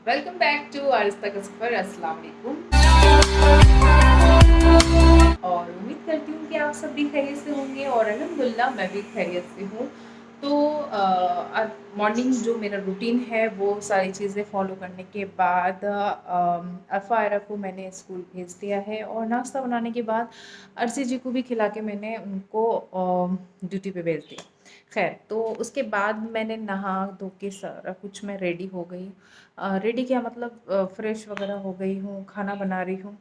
Welcome back to आरिस्ता का सफ़र। अस्सलाम वालेकुम। और उम्मीद करती हूँ कि आप सब भी खैरियत से होंगे और अल्हम्दुलिल्लाह मैं भी खैरियत से हूँ। तो आज मॉर्निंग जो मेरा रूटीन है वो सारी चीज़ें फॉलो करने के बाद अरफ़ा आयरा को मैंने स्कूल भेज दिया है और नाश्ता बनाने के बाद अर्शी जी को भी खिला के मैंने उनको ड्यूटी पे भेज दिया। खैर, तो उसके बाद मैंने नहा धो के सारा कुछ मैं रेडी हो गई। रेडी क्या मतलब फ्रेश वगैरह हो गई हूँ, खाना बना रही हूँ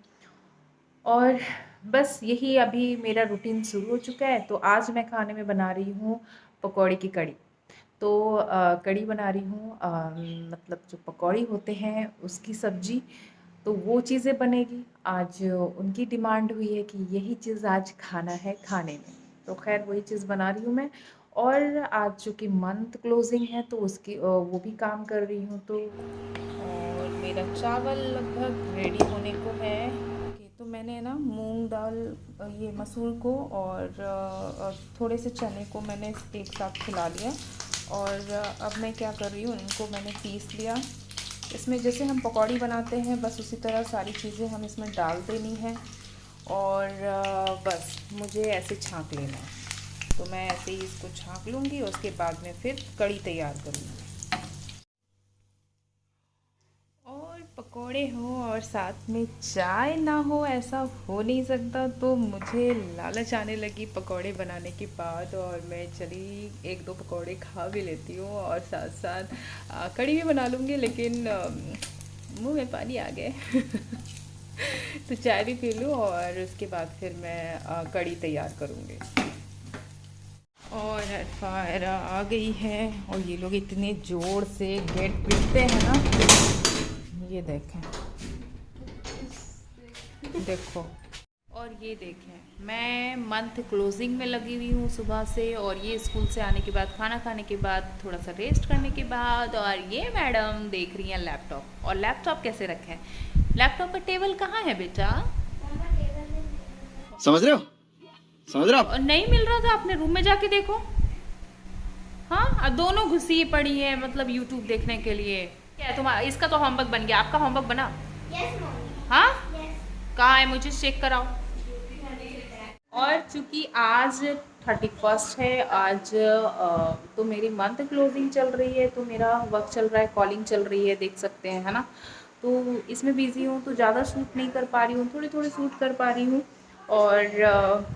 और बस यही अभी मेरा रूटीन शुरू हो चुका है। तो आज मैं खाने में बना रही हूँ पकौड़े की कड़ी। तो कड़ी बना रही हूँ, मतलब जो पकौड़े होते हैं उसकी सब्ज़ी, तो वो चीज़ें बनेगी। आज उनकी डिमांड हुई है कि यही चीज़ आज खाना है खाने में, तो खैर वही चीज़ बना रही हूँ मैं। और आज चूँकि मंथ क्लोजिंग है तो उसकी वो भी काम कर रही हूँ। तो और मेरा चावल लगभग रेडी होने को है। ओके, तो मैंने ना मूंग दाल, ये मसूर को और थोड़े से चने को मैंने एक साथ खिला लिया। और अब मैं क्या कर रही हूँ, इनको मैंने पीस लिया। इसमें जैसे हम पकौड़ी बनाते हैं बस उसी तरह सारी चीज़ें हम इसमें डाल देनी है और बस मुझे ऐसे छाँक लेना है। तो मैं ऐसे ही इसको छाँक लूँगी और उसके बाद में फिर कड़ी तैयार करूँगी। और पकोड़े हो और साथ में चाय ना हो ऐसा हो नहीं सकता। तो मुझे लालच आने लगी पकोड़े बनाने के बाद और मैं चली एक दो पकोड़े खा भी लेती हूँ और साथ साथ कड़ी भी बना लूँगी, लेकिन मुंह में पानी आ गए। तो चाय भी पी लूँ और उसके बाद फिर मैं कड़ी तैयार करूँगी। और फायरा आ गई है और ये लोग इतने ज़ोर से गेट पीटते हैं ना, ये देखें, देखो। और ये देखें, मैं मंथ क्लोजिंग में लगी हुई हूँ सुबह से, और ये स्कूल से आने के बाद खाना खाने के बाद थोड़ा सा रेस्ट करने के बाद, और ये मैडम देख रही हैं लैपटॉप। और लैपटॉप कैसे रखें, लैपटॉप का टेबल कहाँ है बेटा? समझ रहे हो? समझ रहे हो आप? और नहीं मिल रहा था, अपने रूम में जाके देखो। हाँ, अब दोनों घुसी पड़ी है मतलब यूट्यूब देखने के लिए। क्या है तुम्हारा, इसका तो होमवर्क बन गया, आपका होमवर्क बना? Yes mummy. हाँ, यस। कहाँ है, मुझे चेक कराओ। और चूंकि आज 31 है, आज तो मेरी मंथ क्लोजिंग चल रही है, तो मेरा वर्क चल रहा है, कॉलिंग चल रही है, देख सकते हैं, है ना। तो इसमें बिज़ी हूँ तो ज़्यादा शूट नहीं कर पा रही हूँ, थोड़े थोड़े शूट कर पा रही हूँ। और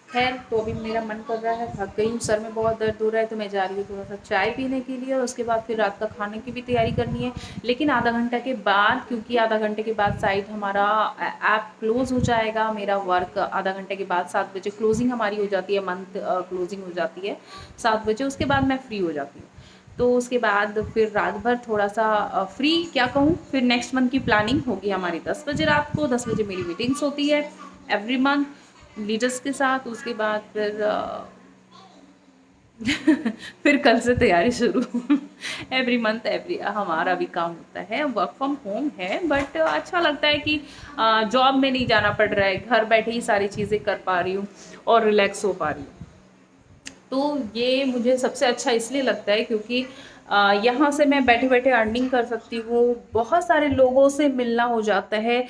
खैर, तो अभी मेरा मन कर रहा है, थक गई हूँ, सर में बहुत दर्द हो रहा है, तो मैं जा रही हूँ थोड़ा सा चाय पीने के लिए और उसके बाद फिर रात का खाने की भी तैयारी करनी है। लेकिन आधा घंटा के बाद, क्योंकि आधा घंटे के बाद साइट हमारा ऐप क्लोज़ हो जाएगा। मेरा वर्क आधा घंटे के बाद 7 बजे क्लोजिंग हमारी हो जाती है, मंथ क्लोजिंग हो जाती है 7 बजे, उसके बाद मैं फ्री हो जाती हूँ। तो उसके बाद फिर रात भर थोड़ा सा फ्री क्या कहूँ, फिर नेक्स्ट मंथ की प्लानिंग होगी हमारी 10 बजे रात को। 10 बजे मेरी मीटिंग्स होती है एवरी मंथ लीडर्स के साथ। उसके बाद फिर फिर कल से तैयारी शुरू। एवरी मंथ एवरी हमारा भी काम होता है, वर्क फ्रॉम होम है, बट अच्छा लगता है कि जॉब में नहीं जाना पड़ रहा है, घर बैठे ही सारी चीज़ें कर पा रही हूँ और रिलैक्स हो पा रही हूँ। तो ये मुझे सबसे अच्छा इसलिए लगता है क्योंकि यहाँ से मैं बैठे बैठे अर्निंग कर सकती हूँ, बहुत सारे लोगों से मिलना हो जाता है।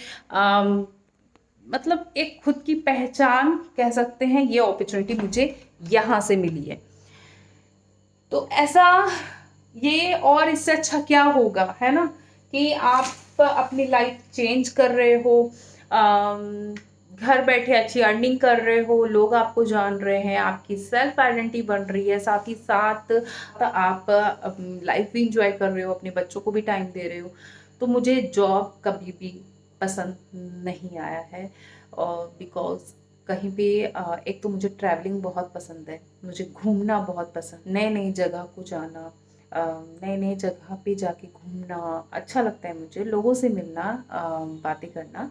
मतलब एक खुद की पहचान कह सकते हैं, ये अपॉर्चुनिटी मुझे यहाँ से मिली है। तो ऐसा, ये और इससे अच्छा क्या होगा, है ना, कि आप अपनी लाइफ चेंज कर रहे हो, घर बैठे अच्छी अर्निंग कर रहे हो, लोग आपको जान रहे हैं, आपकी सेल्फ आइडेंटिटी बन रही है, साथ ही साथ आप लाइफ भी इंजॉय कर रहे हो, अपने बच्चों को भी टाइम दे रहे हो। तो मुझे जॉब कभी भी पसंद नहीं आया है, और बिकॉज कहीं भी एक तो मुझे ट्रैवलिंग बहुत पसंद है, मुझे घूमना बहुत पसंद, नए नई जगह को जाना, नए नए जगह पे जाके घूमना अच्छा लगता है मुझे, लोगों से मिलना, बातें करना,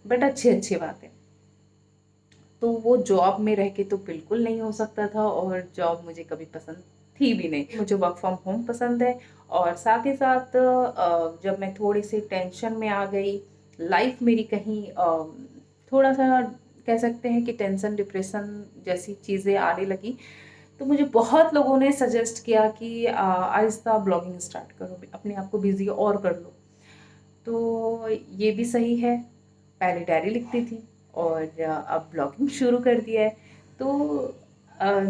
बट अच्छी अच्छी बातें। तो वो जॉब में रह के तो बिल्कुल नहीं हो सकता था, और जॉब मुझे कभी पसंद थी भी नहीं। मुझे वर्क फ्रॉम होम पसंद है। और साथ ही साथ जब मैं थोड़ी सी टेंशन में आ गई, लाइफ मेरी कहीं थोड़ा सा कह सकते हैं कि टेंशन डिप्रेशन जैसी चीज़ें आने लगी, तो मुझे बहुत लोगों ने सजेस्ट किया कि आहिस्ता ब्लॉगिंग स्टार्ट करो, अपने आप को बिज़ी और कर लो। तो ये भी सही है, पहले डायरी लिखती थी और अब ब्लॉगिंग शुरू कर दिया है। तो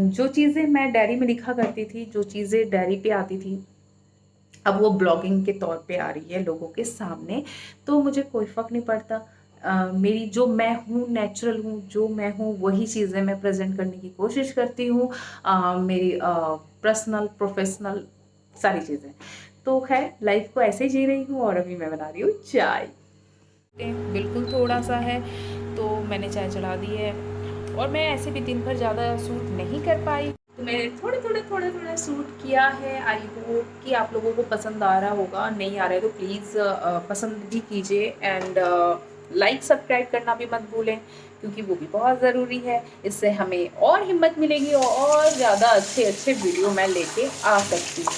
जो चीज़ें मैं डायरी में लिखा करती थी, जो चीज़ें डायरी पे आती थी, अब वो ब्लॉगिंग के तौर पे आ रही है लोगों के सामने। तो मुझे कोई फ़र्क नहीं पड़ता। मेरी जो मैं हूँ, नेचुरल हूँ, जो मैं हूँ वही चीज़ें मैं प्रेज़ेंट करने की कोशिश करती हूँ। मेरी पर्सनल, प्रोफ़ेशनल सारी चीज़ें। तो ख़ैर लाइफ़ को ऐसे ही जी रही हूँ और अभी मैं बना रही हूँ चाय। बिल्कुल थोड़ा-सा है, तो मैंने चाय चढ़ा दी है और मैं ऐसे भी दिन भर ज़्यादा शूट नहीं कर पाई, तो मैंने थोड़े-थोड़े शूट किया है। आई होप कि आप लोगों को पसंद आ रहा होगा, नहीं आ रहा है तो प्लीज़ पसंद भी कीजिए एंड लाइक सब्सक्राइब करना भी मत भूलें, क्योंकि वो भी बहुत ज़रूरी है। इससे हमें और हिम्मत मिलेगी और ज़्यादा अच्छे-अच्छे वीडियो मैं लेके आ सकती हूँ।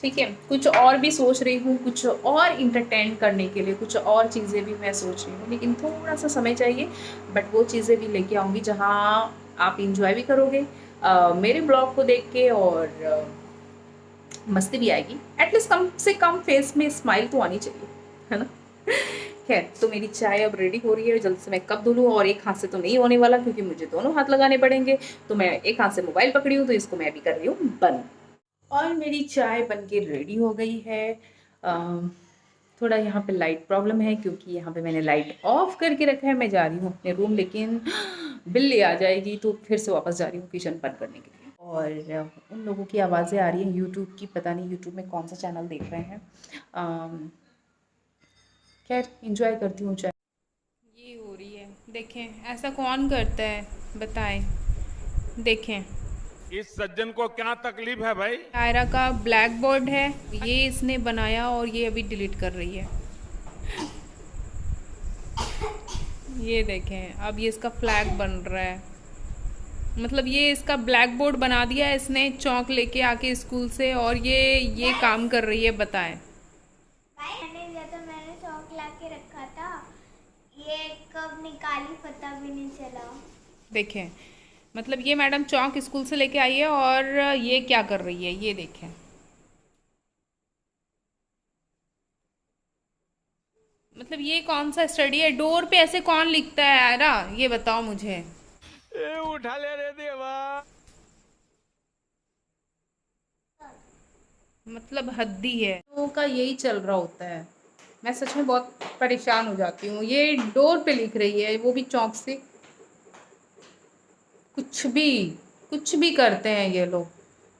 ठीक है, कुछ और भी सोच रही हूँ, कुछ और इंटरटेन करने के लिए कुछ और चीज़ें भी मैं सोच रही हूँ, लेकिन थोड़ा-सा समय चाहिए। बट वो चीज़ें भी लेके आऊँगी जहाँ आप एन्जॉय भी करोगे मेरे ब्लॉग को देख के और मस्ती भी आएगी। एटलीस्ट कम से कम फेस में स्माइल तो आनी चाहिए, है ना? खैर, तो मेरी चाय अब रेडी हो रही है, जल्द से मैं कप धो लूँ और एक हाथ से तो नहीं होने वाला क्योंकि मुझे दोनों हाथ लगाने पड़ेंगे। तो मैं एक हाथ से मोबाइल पकड़ी हूँ, तो इसको मैं अभी कर रही हूँ बंद। और मेरी चाय बनके रेडी हो गई है। थोड़ा यहाँ पे लाइट प्रॉब्लम है क्योंकि यहाँ पे मैंने लाइट ऑफ करके रखा है। मैं जा रही हूँ अपने रूम, लेकिन बिल्ली आ जाएगी तो फिर से वापस जा रही हूँ किचन बंद करने के लिए। और उन लोगों की आवाज़ें आ रही हैं यूट्यूब की, पता नहीं यूट्यूब में कौन सा चैनल देख रहे हैं। खैर इंजॉय करती हूँ चाय। ये हो रही है, देखें ऐसा कौन करता है बताएं। देखें इस सज्जन को क्या तकलीफ है भाई? आयरा का ब्लैक बोर्ड है, ये इसने बनाया और ये अभी डिलीट कर रही है। ये देखें, अब ये इसका फ्लैग बन रहा है। मतलब ये इसका ब्लैक बोर्ड बना दिया है इसने चौक लेके आके स्कूल से, और ये काम कर रही है, बताएं। मैंने चौक ला के रखा था, ये कब निकाली पता भी नहीं चला। देखें, मतलब ये मैडम चौक स्कूल से लेके आई है और ये क्या कर रही है, ये देखें। मतलब ये कौन सा स्टडी है? डोर पे ऐसे कौन लिखता है आयरा, ये बताओ मुझे। ए उठा ले रे देवा। मतलब हद्दी है, लोगों का यही चल रहा होता है। मैं सच में बहुत परेशान हो जाती हूँ। ये डोर पे लिख रही है, वो भी चौक से। कुछ भी करते हैं ये लोग,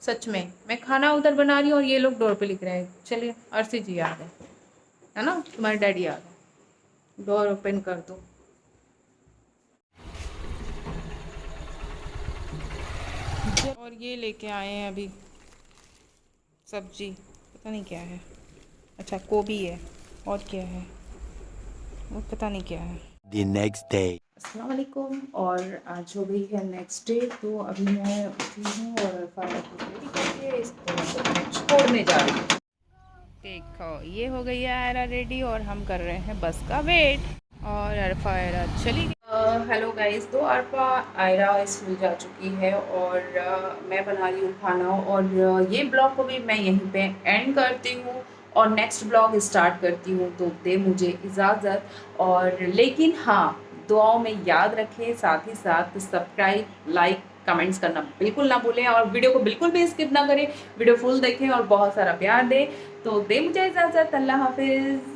सच में। मैं खाना उधर बना रही हूँ और ये लोग डोर पे लिख रहे हैं। चलिए अर्शी जी आ गए, है ना, तुम्हारे डैडी आ गए, डोर ओपन कर दो। और ये लेके आए हैं अभी सब्जी, पता नहीं क्या है। अच्छा गोभी है, और क्या है वो पता नहीं क्या है। The next day. अस्सलाम वालेकुम। और आज हो गई है नेक्स्ट डे। तो अभी मैं उठी हूँ और फायर को रेडी करके इसको मैं छोड़ने जा रही हूँ। देखो ये हो गई है आयरा रेडी और हम कर रहे हैं बस का वेट। और अरफा आयरा चली गई। हेलो गाइस, तो अरफा आयरा स्कूल जा चुकी है और मैं बना रही हूँ खाना। और ये ब्लॉग को भी मैं यहीं पे एंड करती हूँ और नेक्स्ट ब्लॉग स्टार्ट करती हूँ। तो दे मुझे इजाज़त। और लेकिन हाँ, दुआओं में याद रखें, साथ ही साथ सब्सक्राइब, लाइक, कमेंट्स करना बिल्कुल ना भूलें और वीडियो को बिल्कुल भी स्किप ना करें। वीडियो फुल देखें और बहुत सारा प्यार दें। तो दे मुझे इजाज़त। अल्लाह हाफिज़।